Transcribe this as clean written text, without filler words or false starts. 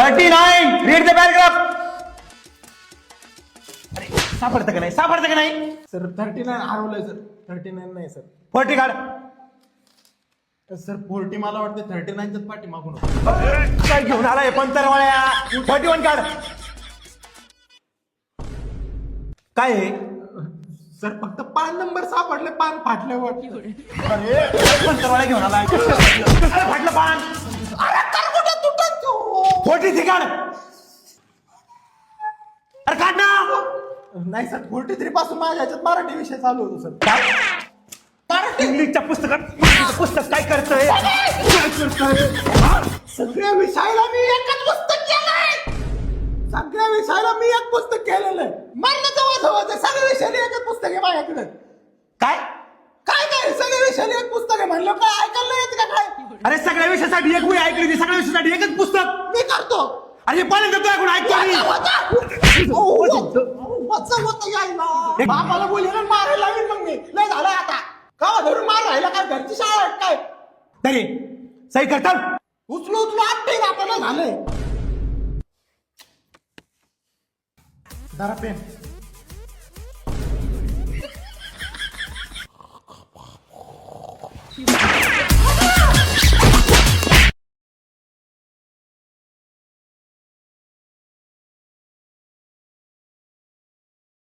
39 read the paragraph. अरे सापडतं का नाही, सापडतं का नाही? सर 39 हरवलंय सर. 39 नाही सर. 40 काढ. सर 40 मला वाटतं 39च्याच पाठी मागून. काय घेऊन आलाय पंतरवाळ्या? 41 काढ. काय आहे? सर फक्त पान नंबर सापडले, पान फाटले वाटतं. अरे पंतरवाळ्या घेऊन आलाय. कसं फाटलं पान? अरे तर कुठं तुटत तू? 43 काढ. अरे काढ ना. नाही सर 43 पासून माझ्या ह्याच्यात मराठी विषय चालू होतो सर. काय? मराठी इंग्लिशच्या पुस्तक काय करतंय? सगळ्या विषयाला मी एकच पुस्तक केलंय. सगळ्या विषयाला मी एक पुस्तक केलेलं आहे. मला जवळ सगळ्या विषयाला एकच पुस्तक आहे माझ्याकडे. काय काय काय सगळ्या विषयाला एक पुस्तक आहे म्हणलं काय ऐकायला येत का काय? अरे सगळ्या विषयासाठी एक वही ऐकली ती, सगळ्या विषयासाठी एकच पुस्तक. मी करतो. अरे पहिल्यांदा तू ऐकून ऐकतो मी. बापाला बोलले मारायला लागेल मग मी. लय झालं आता. का धरून मार राहिला काय? घरची शाळा आहे काय? तरी सही करतात. उचलू आपटे आपल्याला झालंय. जरा पेन